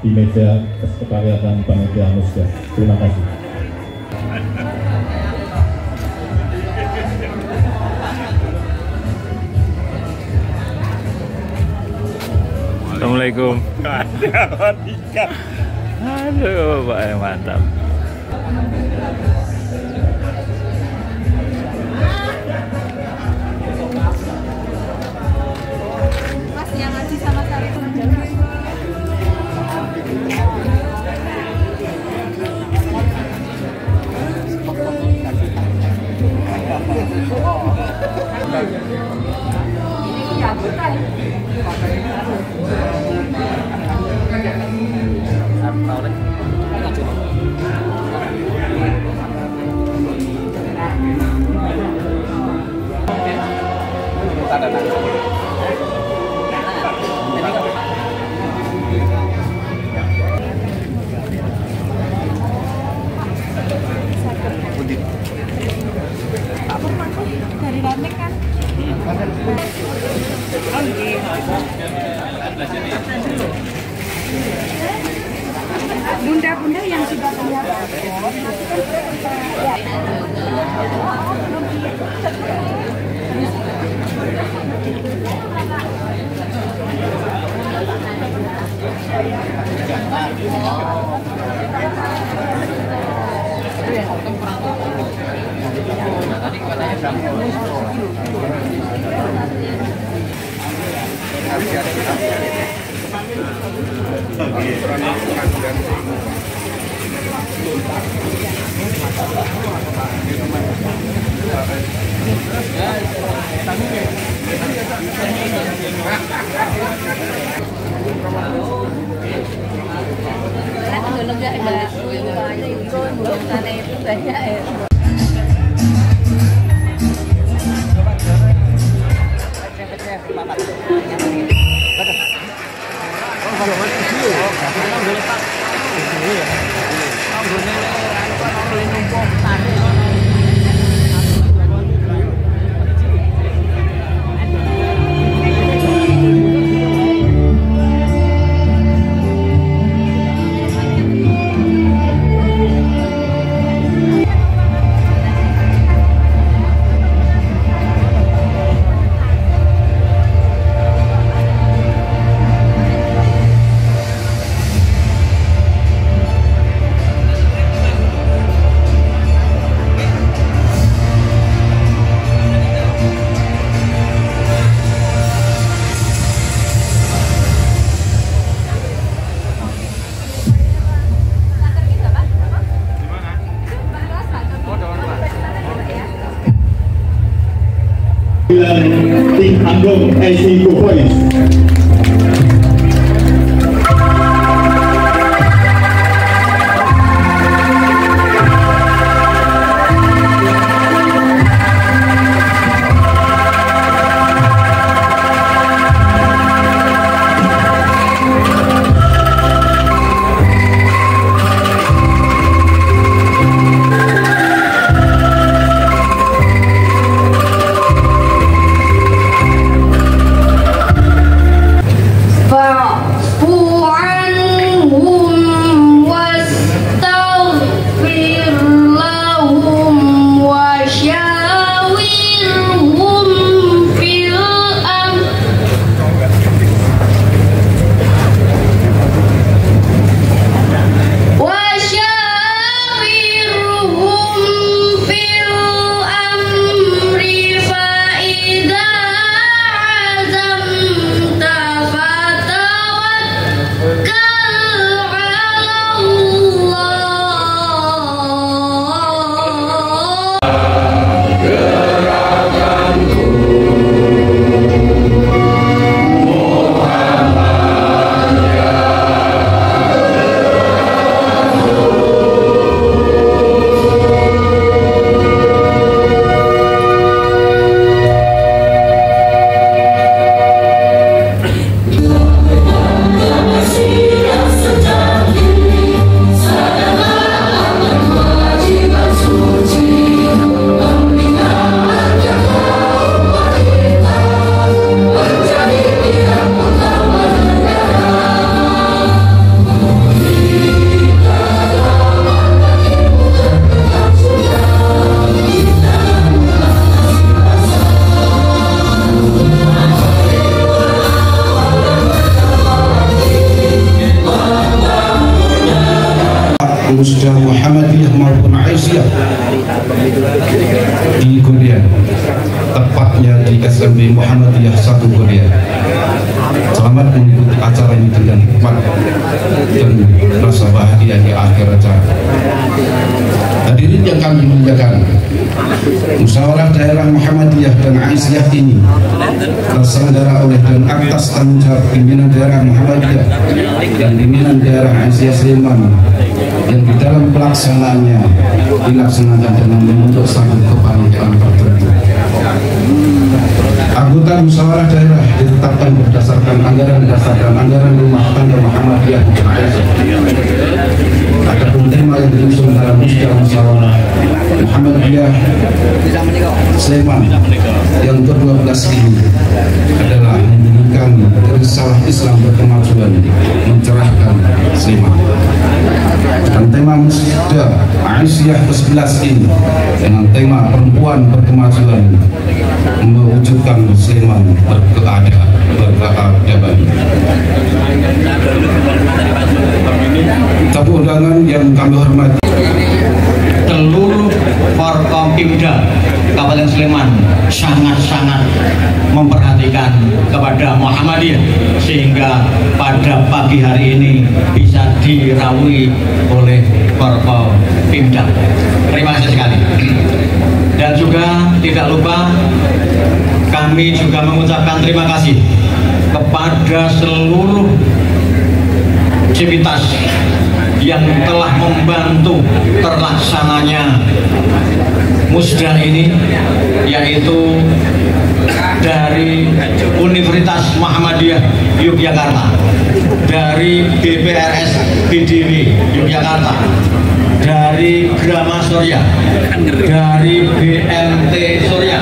Di meja kesekretariatan Panitia Musda. Terima kasih. Assalamualaikum. Aduh, Pak, mantap. Mas yang ngaji sama saya itu dari Ramek kan. Bunda-bunda yang sudah kelihatan. Tim Anggung AC Go Boys. Musda Muhammadiyah maupun Aisyah di Gurian, tepatnya di SMP Muhammadiyah 1 Gurian. Selamat mengikuti acara ini dengan hikmat dan rasa bahagia di akhir acara. Hadirin yang kami muliakan, musyawarah daerah Muhammadiyah dan Aisyah ini terselenggara oleh dan atas tanggung jawab pimpinan daerah Muhammadiyah dan pimpinan daerah Aisyah Sleman, yang di dalam pelaksanaannya dilaksanakan dengan membentuk satu kepanikan tertentu. Anggota musyawarah daerah ditetapkan berdasarkan anggaran rumah tangga Muhammadiyah dan Aisyah. Adapun tema yang diusung dalam musyawarah Muhammadiyah Sleman yang ke-12 ini adalah menjadikan risalah Islam berkemajuan, mencerahkan Sleman. Dan tema musda Aisyah ke-11 ini dengan tema perempuan berkemajuan, mewujudkan Sleman berkeadaban. Tamu undangan yang kami hormati, seluruh Forkopimda Kabupaten Sleman sangat-sangat memperhatikan kepada Muhammadiyah sehingga pada pagi hari ini bisa dirawui oleh Forkopimda. Terima kasih sekali. Dan juga tidak lupa kami juga mengucapkan terima kasih kepada seluruh civitas yang telah membantu terlaksananya musda ini, yaitu dari Universitas Muhammadiyah Yogyakarta, dari BPRS BDW Yogyakarta, dari Grama Surya, dari BMT Surya,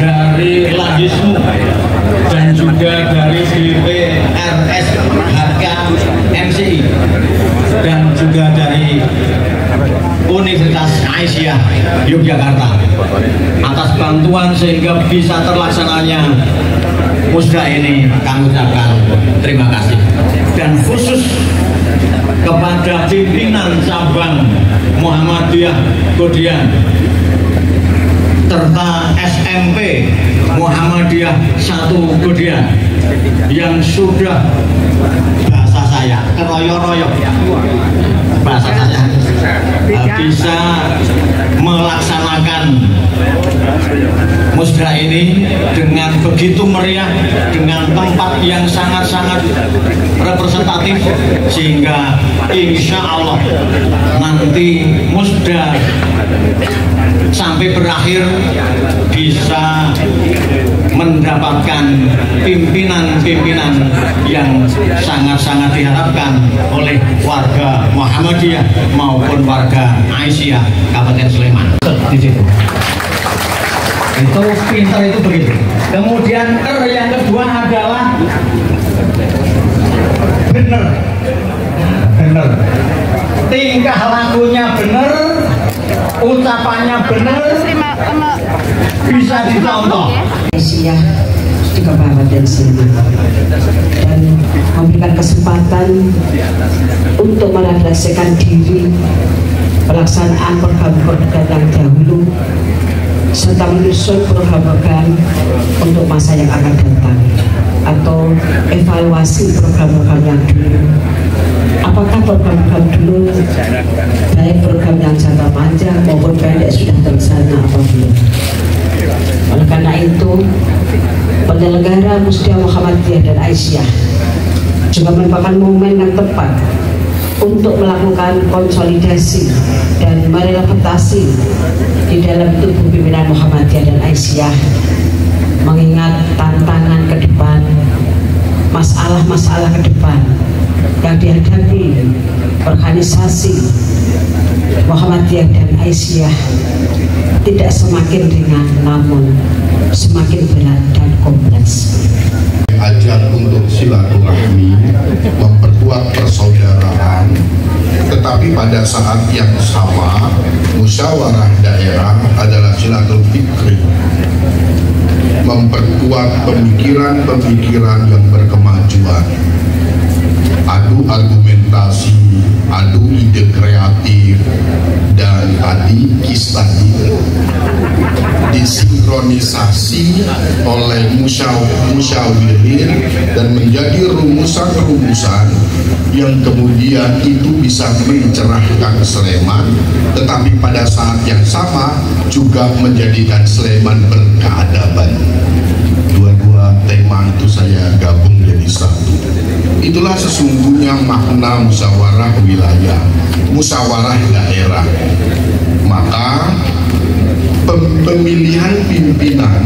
dari Landismu, dan juga dari BPRS HKMCI, dan juga dari Universitas Aisyah Yogyakarta atas bantuan sehingga bisa terlaksananya musda ini. Kami ucapkan terima kasih, dan khusus kepada pimpinan cabang Muhammadiyah Godian serta SMP Muhammadiyah 1 Godian yang sudah, bahasa saya keroyo-royo, bahasa saya bisa melaksanakan musda ini dengan begitu meriah, dengan tempat yang sangat-sangat representatif, sehingga insya Allah nanti musda sampai berakhir bisa mendapatkan pimpinan-pimpinan yang sangat-sangat diharapkan oleh warga Muhammadiyah maupun warga Aisyah Kabupaten Sleman. Di situ. Itu pintar itu begitu. Kemudian yang kedua adalah benar. Tingkah lakunya benar, ucapannya benar, bisa dicontoh. Aisyah di Kabupaten Sleman dan memberikan kesempatan untuk merefleksikan diri, pelaksanaan program-program yang dahulu, serta menyusun program-program untuk masa yang akan datang, atau evaluasi program-program yang dulu. Apakah program-program dulu, baik program yang jangka panjang maupun pendek, sudah terlaksana atau belum? Oleh karena itu, penyelenggara musda Muhammadiyah dan Aisyah juga merupakan momen yang tepat untuk melakukan konsolidasi dan merefleksi di dalam tubuh pimpinan Muhammadiyah dan Aisyah, mengingat tantangan ke depan, masalah-masalah ke depan yang dihadapi organisasi Muhammadiyah dan Aisyah tidak semakin ringan, namun semakin berat dan kompleks. Ajak untuk silaturahmi, memperkuat persaudaraan, tetapi pada saat yang sama musyawarah daerah adalah silaturahmi fikri, memperkuat pemikiran-pemikiran yang berkemajuan, adu argumentasi, adu ide ide kreatif dan tadi tadi disinkronisasi oleh musyawirin dan menjadi rumusan-rumusan yang kemudian itu bisa mencerahkan Sleman, tetapi pada saat yang sama juga menjadikan Sleman berkeadaban. Dua-dua tema itu saya gabung jadi satu. Itulah sesungguhnya makna musyawarah wilayah, musyawarah daerah. Maka pemilihan pimpinan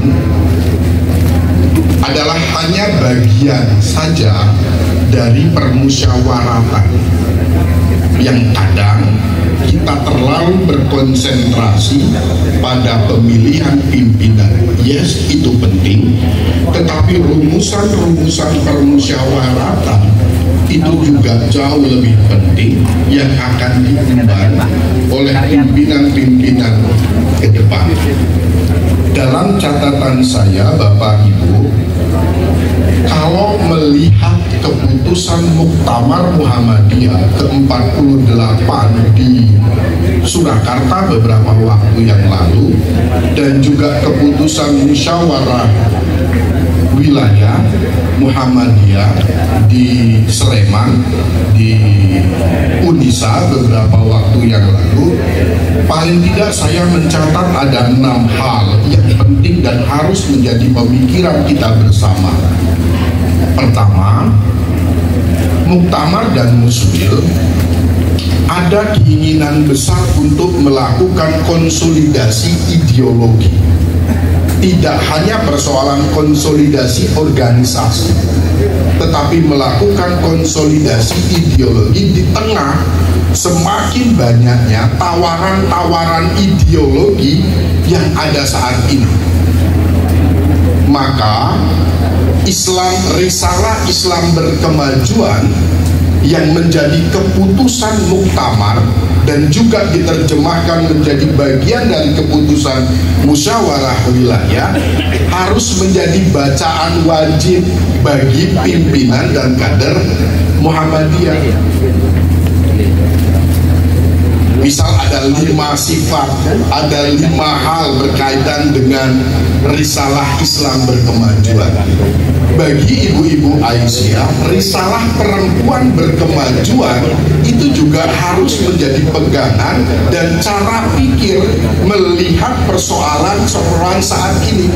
adalah hanya bagian saja dari permusyawaratan yang kadang kita terlalu berkonsentrasi pada pemilihan pimpinan. Yes, itu penting, tetapi rumusan-rumusan permusyawaratan itu juga jauh lebih penting yang akan diemban oleh pimpinan-pimpinan ke depan. Dalam catatan saya, Bapak Ibu, kalau melihat keputusan Muktamar Muhammadiyah ke-48 di Surakarta beberapa waktu yang lalu, dan juga keputusan musyawarah wilayah Muhammadiyah di Sleman, di Unisa beberapa waktu yang lalu, paling tidak saya mencatat ada 6 hal yang penting dan harus menjadi pemikiran kita bersama. Pertama, Muktamar dan Muswil ada keinginan besar untuk melakukan konsolidasi ideologi. Tidak hanya persoalan konsolidasi organisasi, tetapi melakukan konsolidasi ideologi di tengah semakin banyaknya tawaran-tawaran ideologi yang ada saat ini. Maka risalah Islam berkemajuan yang menjadi keputusan muktamar dan juga diterjemahkan menjadi bagian dari keputusan musyawarah wilayah harus menjadi bacaan wajib bagi pimpinan dan kader Muhammadiyah. Misal ada 5 sifat, ada 5 hal berkaitan dengan risalah Islam berkemajuan. Bagi ibu-ibu Aisyah, risalah perempuan berkemajuan itu juga harus menjadi pegangan dan cara pikir melihat persoalan saat ini.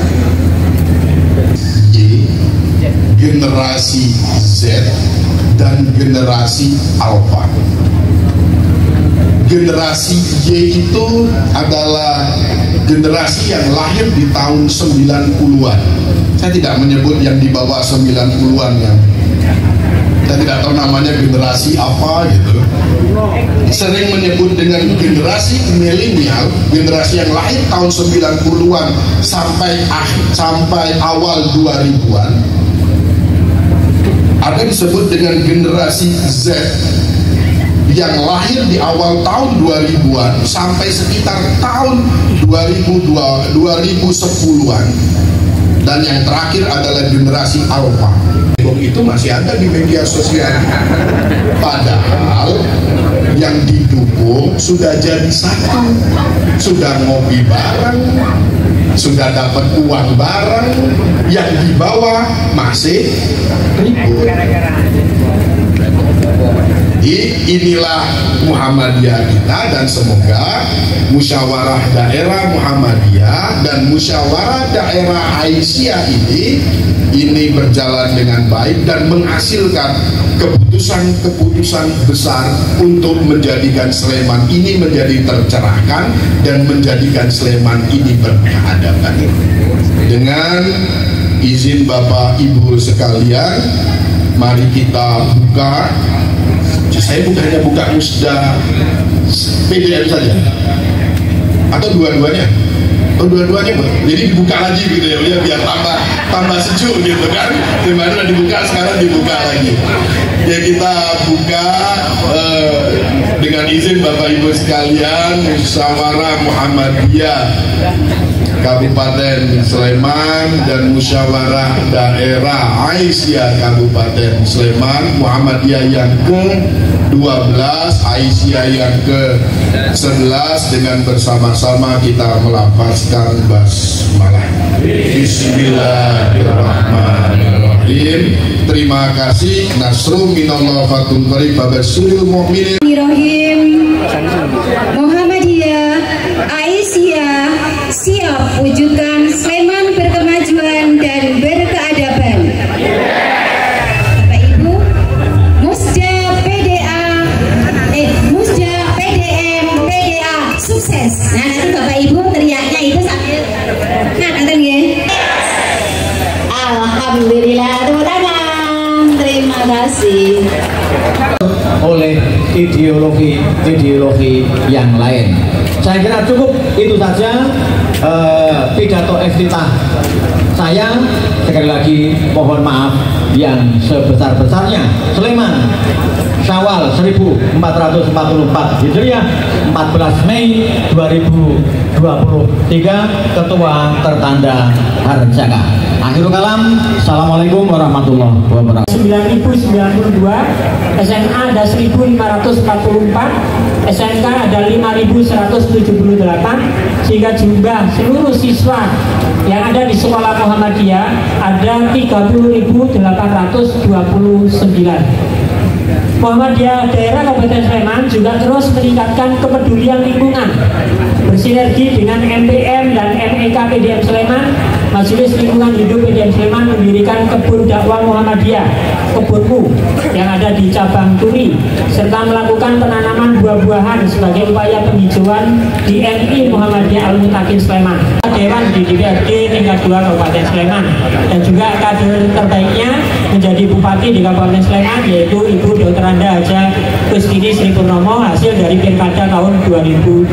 Y, generasi Z dan generasi Alpha. Generasi Y itu adalah generasi yang lahir di tahun 90-an. Saya tidak menyebut yang di bawah 90-an ya. Saya tidak tahu namanya generasi apa gitu. Sering menyebut dengan generasi milenial, generasi yang lahir tahun 90-an sampai awal 2000-an. Ada disebut dengan generasi Z yang lahir di awal tahun 2000-an sampai sekitar tahun 2010-an. Dan yang terakhir adalah generasi Alpha. Itu masih ada di media sosial. Padahal yang didukung sudah jadi satu, sudah ngopi bareng, sudah dapat uang bareng, yang di bawah masih ribut. Inilah Muhammadiyah kita, dan semoga musyawarah daerah Muhammadiyah dan musyawarah daerah Aisyah ini berjalan dengan baik dan menghasilkan keputusan-keputusan besar untuk menjadikan Sleman ini menjadi tercerahkan dan menjadikan Sleman ini berkeadaban. Dengan izin Bapak Ibu sekalian, mari kita buka. Saya bukannya buka musda PDF saja atau dua-duanya? Oh, dua-duanya, jadi dibuka lagi gitu ya, biar tambah sejuk gitu kan. Dimana dibuka, sekarang dibuka lagi. Ya, kita buka dengan izin izin Bapak Ibu sekalian, Musyawarah Muhammadiyah Kabupaten Sleman dan Musyawarah Daerah Aisyah Kabupaten Sleman, Muhammadiyah yang ke-12, Aisyah yang ke-11, dengan bersama-sama kita melafazkan basmalah. Bismillahirrahmanirrahim. Terima kasih. Nasrul minallah fatul qarib babasyiril mu'minin. Muhammadiyah Aisyah siap wujudkan Sleman berkemajuan dan berkeadaban. Bapak Ibu, Musda PDM PDA sukses. Nah, nanti Bapak Ibu teriaknya itu sambil nonton ya. Alhamdulillah, tepuk tangan. Terima kasih. Oleh ideologi yang lain. Saya kira cukup itu saja pidato iftitah saya. Sekali lagi mohon maaf yang sebesar-besarnya. Sleman, Syawal 1444 Hijriah, 14 Mei 2023, Ketua tertanda Harjaka. Akhirul kalam, assalamualaikum warahmatullahi wabarakatuh. 9092, SMA ada 1544, SMK ada 5178, sehingga jumlah seluruh siswa yang ada di sekolah Muhammadiyah ada 30.829. Muhammadiyah daerah Kabupaten Sleman juga terus meningkatkan kepedulian lingkungan, bersinergi dengan MPM dan MEK PDM Sleman. Majelis Lingkungan Hidup PDM Sleman mendirikan kebun dakwah Muhammadiyah, Kebunmu, yang ada di cabang Turi, serta melakukan penanaman buah-buahan sebagai upaya penghijauan di MI Muhammadiyah Al-Mutakin Sleman. Dewan di DPRD tingkat 2 Kabupaten Sleman, dan juga kader terbaiknya menjadi bupati di Kabupaten Sleman yaitu Ibu Dr. Anda Haja Kustini Sri Purnomo, hasil dari Pilkada tahun 2020.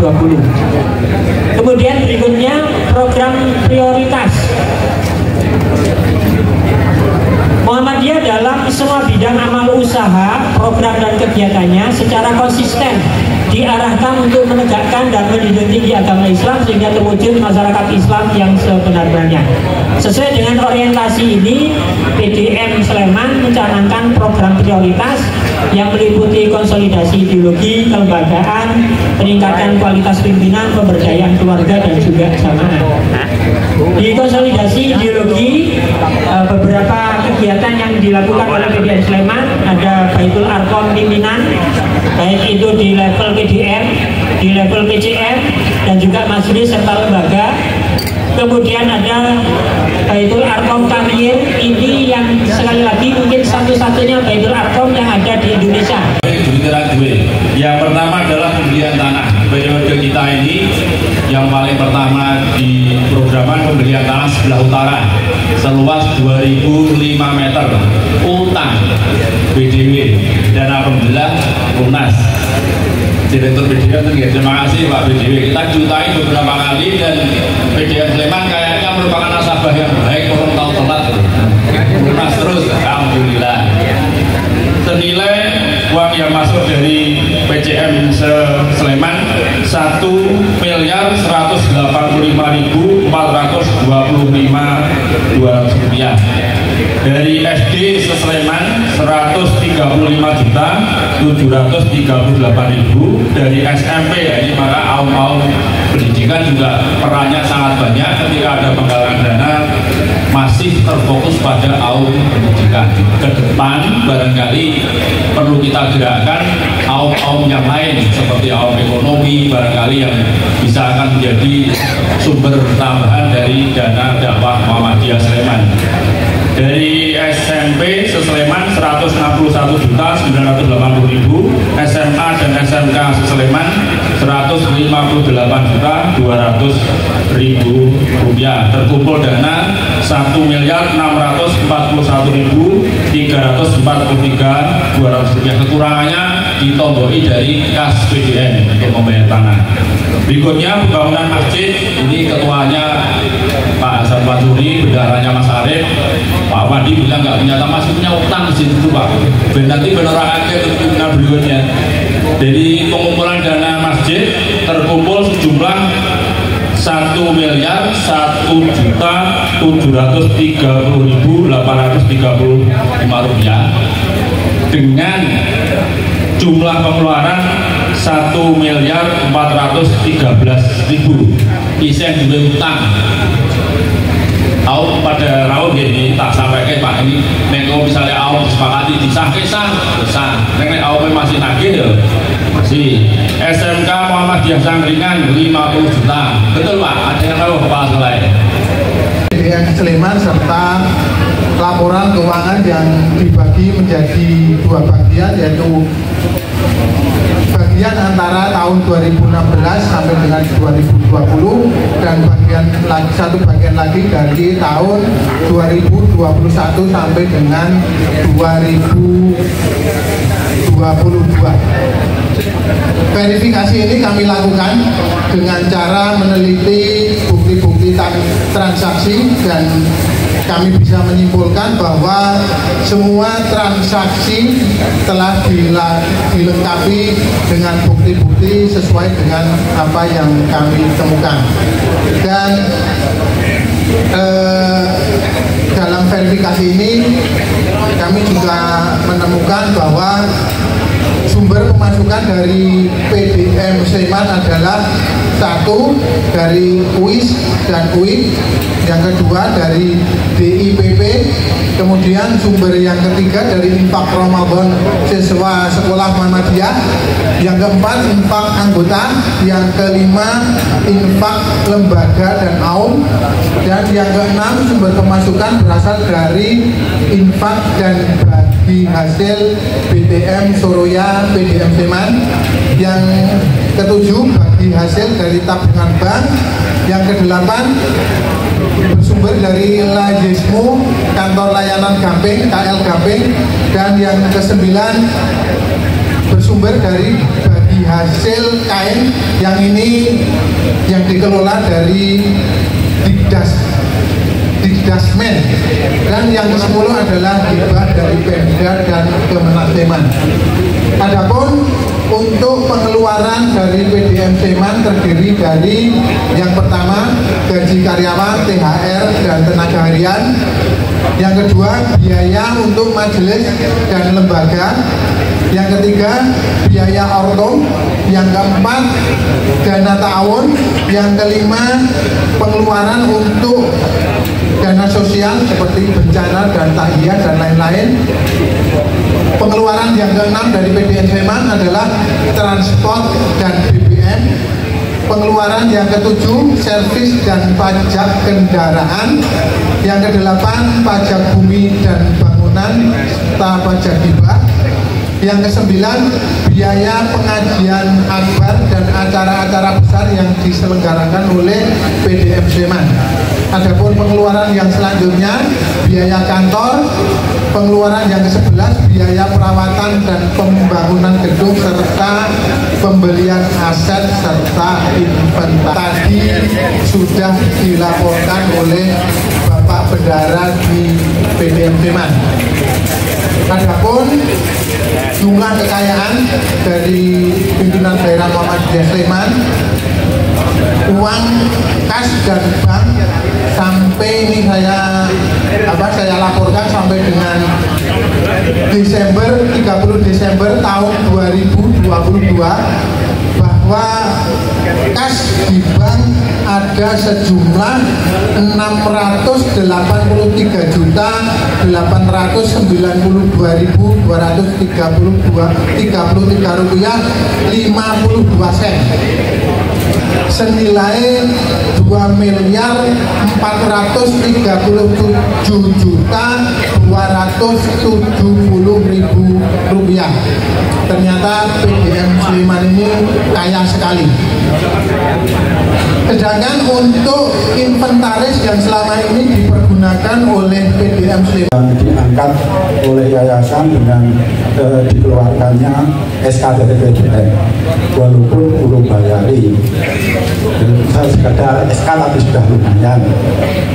Kemudian berikutnya program prioritas Muhammadiyah dalam semua bidang amal usaha, program dan kegiatannya secara konsisten diarahkan untuk menegakkan dan menjunjung tinggi agama Islam sehingga terwujud masyarakat Islam yang sebenar-benarnya. Sesuai dengan orientasi ini, PDM Sleman mencanangkan program prioritas yang meliputi konsolidasi ideologi, kelembagaan, peningkatan kualitas pimpinan, pemberdayaan keluarga dan juga jamaah. Di konsolidasi ideologi, beberapa kegiatan yang dilakukan oleh PDM Sleman ada Baitul Arkom pimpinan, baik itu di level PDM, di level PCM, dan juga majelis serta lembaga. Kemudian ada Baitul Arkom Karier, ini yang sekali lagi mungkin satu-satunya Baitul Arkom yang ada di Indonesia. Yang pertama adalah pembelian tanah. Periode kita ini yang paling pertama di programan pembelian tanah sebelah utara seluas 2005 meter utang BDW, dan alhamdulillah lunas. Direktur PDM, terima kasih Pak BDW. Kita jutai beberapa kali dan PDM Sleman kayaknya merupakan nasabah yang baik, orang tahu telat lunas terus, alhamdulillah. Senilai uang yang masuk dari PCM Sleman 1.185.425.200 rupiah. Dari SD Sleman 135.738.000. Dari SMP, ya ini maka aum pendidikan juga perannya sangat banyak ketika ada penggalangan dana, masih terfokus pada aum pendidikan. Ke depan barangkali perlu kita gerakkan aum yang lain seperti aum ekonomi, barangkali yang bisa akan menjadi sumber tambahan dari dana dakwah Muhammadiyah Sleman. Dari SMP Sleman 161.980.000, SMA dan SMK Sleman 158.200.000 rupiah. Terkumpul dana 1.641.343.200 rupiah. Kekurangannya ditomboi dari kas PDM untuk membayar tanah. Berikutnya pembangunan masjid, ini ketuanya Pak Hasan Mansuri, bendaharanya Mas Arif. Pak Wadi bilang nggak punya tanah, masih punya utang di situ Pak. Nanti beneran aja keturunan berikutnya. Dari pengumpulan dana masjid terkumpul sejumlah 1.730.835 rupiah dengan jumlah pengeluaran 1.413.000 isen juga utang. Tahu pada rawuh gini tak sampai ke Pak ini nego misalnya awal disepakati disah-kisah nek awal masih nagih ya masih. SMK Muhammadiyah Sangkringan 50 juta, betul Pak? Ada yang tahu Pak Soleh? PDM Sleman serta laporan keuangan yang dibagi menjadi dua bagian, yaitu bagian antara tahun 2016 sampai dengan 2020 dan satu bagian lagi dari tahun 2021 sampai dengan 2022. Verifikasi ini kami lakukan dengan cara meneliti bukti-bukti transaksi dan kami bisa menyimpulkan bahwa semua transaksi telah dilengkapi dengan bukti-bukti sesuai dengan apa yang kami temukan. Dan dalam verifikasi ini kami juga menemukan bahwa sumber pemasukan dari PDM Sleman adalah satu dari UIS dan UIP, yang kedua dari DIPP, kemudian sumber yang ketiga dari infak Ramadan siswa sekolah Muhammadiyah, yang keempat infak anggota, yang kelima infak lembaga dan AUM, dan yang keenam sumber pemasukan berasal dari infak dan bagi hasil BTM Soroya PDM Sleman, yang ketujuh bagi hasil dari tabungan bank, yang kedelapan bersumber dari Lajesmu kantor layanan Gamping KL Gamping, dan yang kesembilan bersumber dari bagi hasil kain yang ini yang dikelola dari Dikdasmen, dan yang ke-10 adalah hibah dari Pemda dan Kemenak Sleman. Adapun untuk pengeluaran dari PDM Sleman terdiri dari yang pertama gaji karyawan, THR dan tenaga harian, yang kedua biaya untuk majelis dan lembaga, yang ketiga biaya ortom, yang keempat dana ta'awun, yang kelima pengeluaran untuk dana sosial seperti bencana dan tahiyah dan lain-lain. Pengeluaran yang keenam dari PDM Sleman adalah transport dan BBM. Pengeluaran yang ketujuh servis dan pajak kendaraan. Yang kedelapan pajak bumi dan bangunan serta pajak hibah. Yang kesembilan biaya pengajian akbar dan acara-acara besar yang diselenggarakan oleh PDM Sleman. Adapun pengeluaran yang selanjutnya biaya kantor, pengeluaran yang ke-11 biaya perawatan dan pembangunan gedung serta pembelian aset serta inventaris tadi sudah dilaporkan oleh Bapak Bendara di PDM Sleman. Adapun jumlah kekayaan dari pimpinan daerah Muhammadiyah Sleman, uang kas dan bank sampai ini saya laporkan sampai dengan Desember 30 Desember tahun 2022 bahwa kas di bank ada sejumlah 688.892.233 rupiah 52 sen senilai 2.437.270.000 rupiah. Ternyata PDM Sleman ini kaya sekali. Sedangkan untuk inventaris yang selama ini dipergunakan oleh PDM Sleman diangkat oleh yayasan dengan dikeluarkannya SK dari PDM, walaupun belum bayari. Sekedar SK tapi sudah lumayan.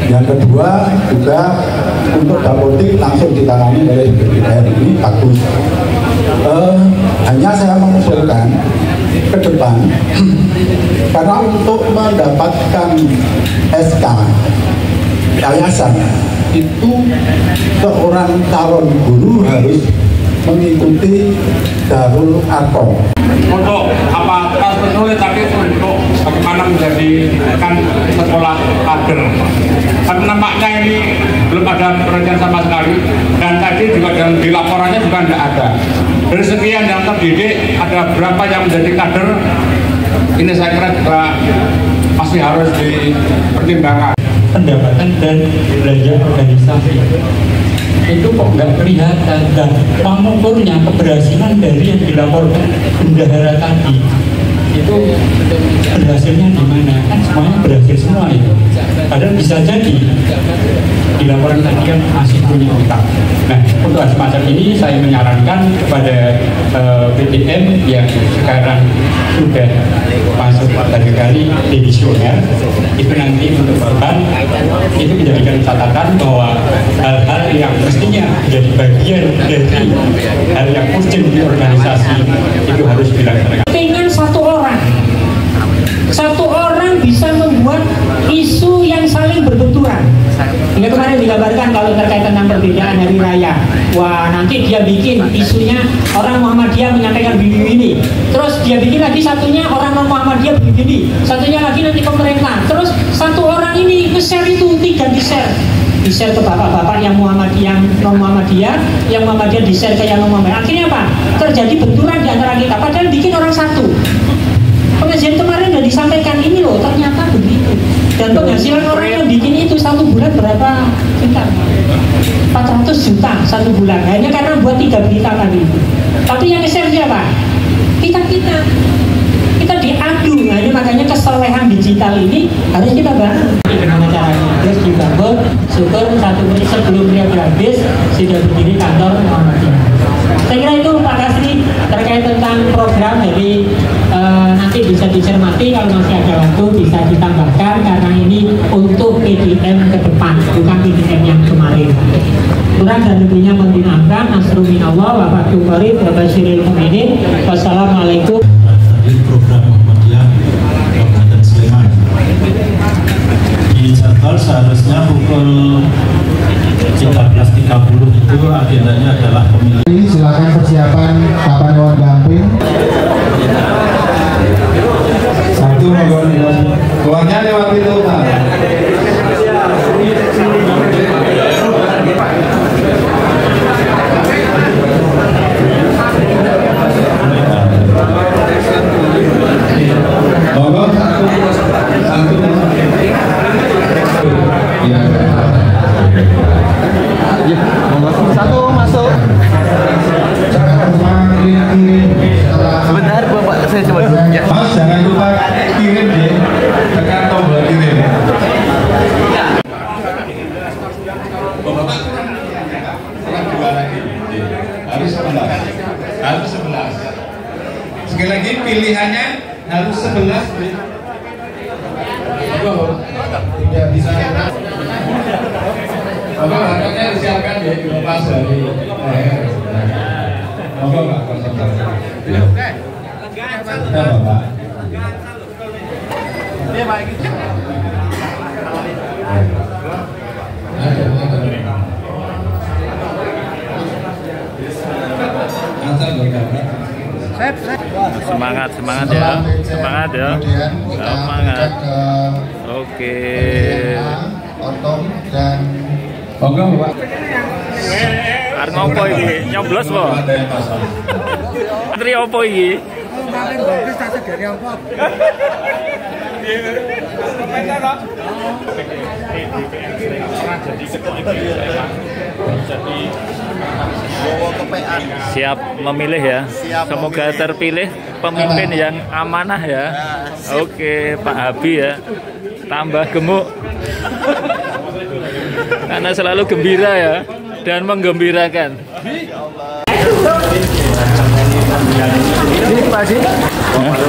Yang kedua juga untuk dapodik langsung ditangani oleh PDM, ini bagus. hanya saya mengusulkan ke depan karena untuk mendapatkan SK yayasan itu seorang calon guru harus mengikuti Darul Arkom. Untuk apa tersulit tapi untuk bagaimana menjadikan sekolah kader. Tapi nampaknya ini belum ada perhatian sama sekali, dan tadi juga di laporannya juga tidak ada. Dari sekian yang terdidik ada berapa yang menjadi kader? Ini saya kira juga masih harus dipertimbangkan. Pendapatan dan belanja organisasi itu kok nggak kelihatan, dan mengukurnya keberhasilan dari yang dilaporkan bendahara tadi itu berhasilnya di mana? Kan semuanya berhasil semua itu. Padahal bisa jadi di laporan tadi yang masih punya utang. Nah, untuk semacam ini saya menyarankan kepada PTM yang sekarang sudah masuk barangkali divisioner, itu nanti untuk korban itu menjadikan catatan bahwa hal-hal yang mestinya menjadi bagian dari hal yang urgent di organisasi itu harus dilaksanakan. Dengan satu orang bisa membuat isu yang saling berbenturan. Hingga kemarin digambarkan kalau terkait tentang perbedaan hari raya, wah nanti dia bikin isunya orang Muhammadiyah menyampaikan begini, terus dia bikin lagi satunya orang non Muhammadiyah begini, satunya lagi nanti pemerintah, terus satu orang ini nge-share itu tidak di-share ke bapak-bapak yang Muhammadiyah, non Muhammadiyah, yang Muhammadiyah di-share ke yang non Muhammadiyah. Akhirnya apa? Terjadi benturan di antara kita, padahal bikin orang satu. Pengajian kemarin sudah disampaikan ini loh, ternyata begitu. Dan penghasilan orang yang bikin itu satu bulan berapa? Sekitar 400 juta satu bulan. Hanya karena buat 3 berita tadi. Tapi yang nge-share siapa? Kita diadu. Nah ini makanya kesalehan digital ini harus kita bangun. Gimana caranya? Terus dibangun. Syukur 1 menit sebelum dia habis sudah berdiri kantor Muhammadiyah. Saya kira itu Pak Kasri terkait tentang program. Jadi nanti bisa dicermati, kalau masih ada waktu bisa ditambahkan, karena ini untuk PDM ke depan, bukan PDM yang kemarin. Kurang dan lebihnya mohon dimaafkan. Asruminallah wa fatuh qarib wa basyiril mu'minin. Wassalamualaikum. Program Muhammadiyah Kabupaten Sleman di jadwal seharusnya pukul 13.30 itu agendanya adalah pemilihan. Silakan persiapan kapan mohon damping. Satu mohon keluarnya lewat pintu utama. Satu masuk. Sebentar Bapak, saya coba dulu. Mas jangan lupa kirim ya, tekan tombol kirim. Harus 11. Sekali lagi pilihannya harus 11. Tidak bisa. Bapak harganya disiapkan ya, lepas dari Bapak Pak konsentrasi. Kita Bapak. Semangat ya, semangat ya, semangat. Oke. Otom dan Bapak. Arep ngopo iki? Nyoblos po? Antri opo iki? Siap memilih ya. Semoga terpilih pemimpin yang amanah ya. Oke, Pak Habib ya. Tambah gemuk. Karena selalu gembira ya, dan menggembirakan. Ini Pak Haji,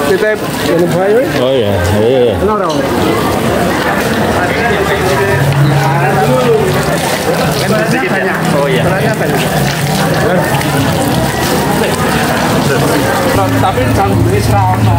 kita ini bayu. Oh ya, iya. Kenapa? Sedikit ya. Oh iya. Tapi canggulnya serana.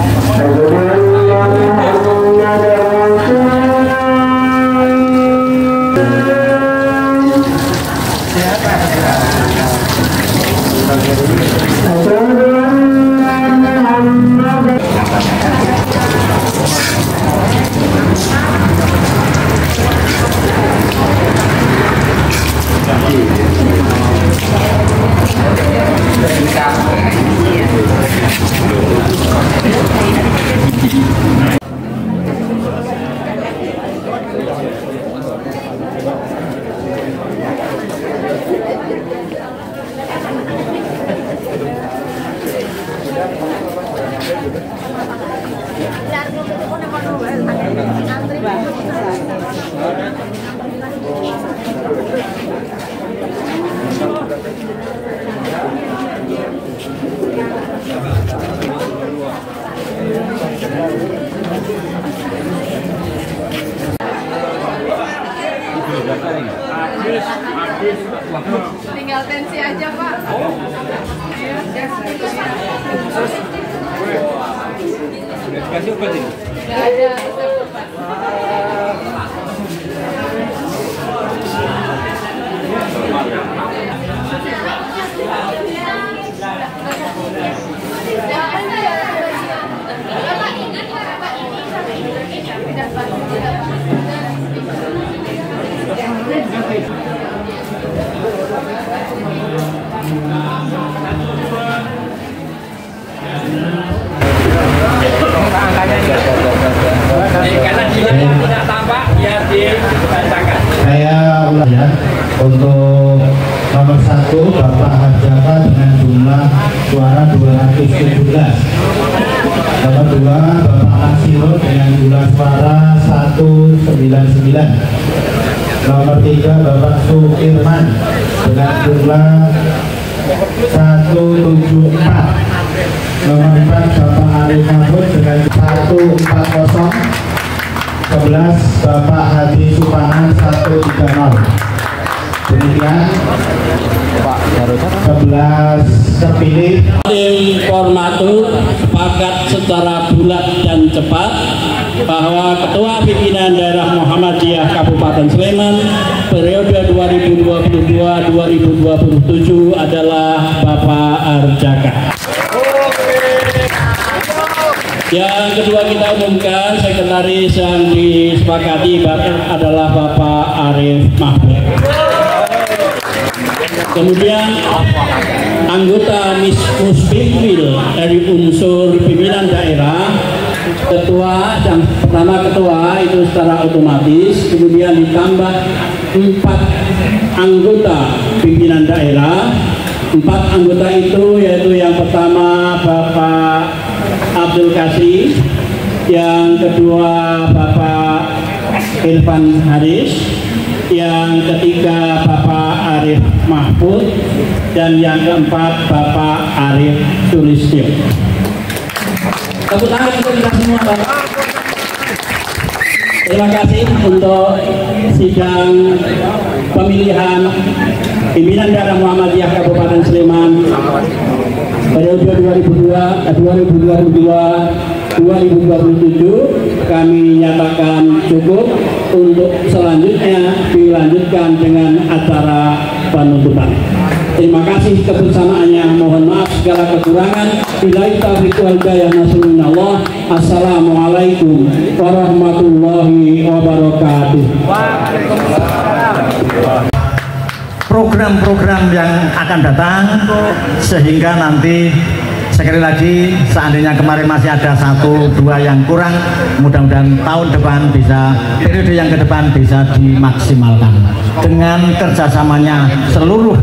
Tinggal tensi aja, Pak. Kasih obat ini? Nggak ada. Karena dia punya tampak ya dibacakan. Saya ulang ya, untuk nomor 1 Bapak Harjaka dengan jumlah suara 217. Nomor 2 Bapak Asiro dengan jumlah suara 199. Nomor 3 Bapak Sukirman dengan jumlah 174. Nomor 4 Bapak Arif Mahfud dengan 140. 11 Bapak Hadi Supanan 130. Demikian 11 terpilih. Informatur sepakat secara bulat dan cepat bahwa Ketua Pimpinan Daerah Muhammadiyah Kabupaten Sleman periode 2022-2027 adalah Bapak Arjaka. Yang kedua kita umumkan sekretaris yang disepakati adalah Bapak Arif Mahfud. Kemudian anggota Musbikmil dari unsur pimpinan daerah, ketua yang pertama ketua itu secara otomatis, kemudian ditambah 4 anggota pimpinan daerah. 4 anggota itu yaitu yang pertama Bapak Abdul Kasih, yang kedua Bapak Irfan Haris, yang ketiga Bapak Arif Mahfud, dan yang keempat Bapak Arif Sulistyo. Tepuk tangan untuk kita semua, Bapak. Terima kasih untuk sidang pemilihan pimpinan daerah Muhammadiyah Kabupaten Sleman periode 2022-2027 kami nyatakan cukup. Untuk selanjutnya dilanjutkan dengan acara penuntutan. Terima kasih kebersamaannya. Mohon maaf segala kekurangan. Billahi taufiq wal hidayah. Nasrullah. Assalamualaikum warahmatullahi wabarakatuh. Program-program yang akan datang sehingga nanti sekali lagi seandainya kemarin masih ada 1-2 yang kurang, mudah-mudahan tahun depan bisa, periode yang ke depan bisa dimaksimalkan dengan kerjasamanya seluruh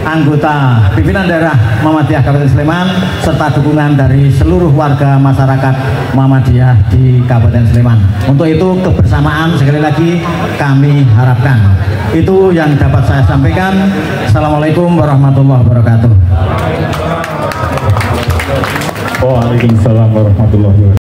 anggota pimpinan daerah Muhammadiyah Kabupaten Sleman serta dukungan dari seluruh warga masyarakat Muhammadiyah di Kabupaten Sleman. Untuk itu kebersamaan sekali lagi kami harapkan. Itu yang dapat saya sampaikan. Assalamualaikum warahmatullahi wabarakatuh. Waalaikumsalam warahmatullahi wabarakatuh.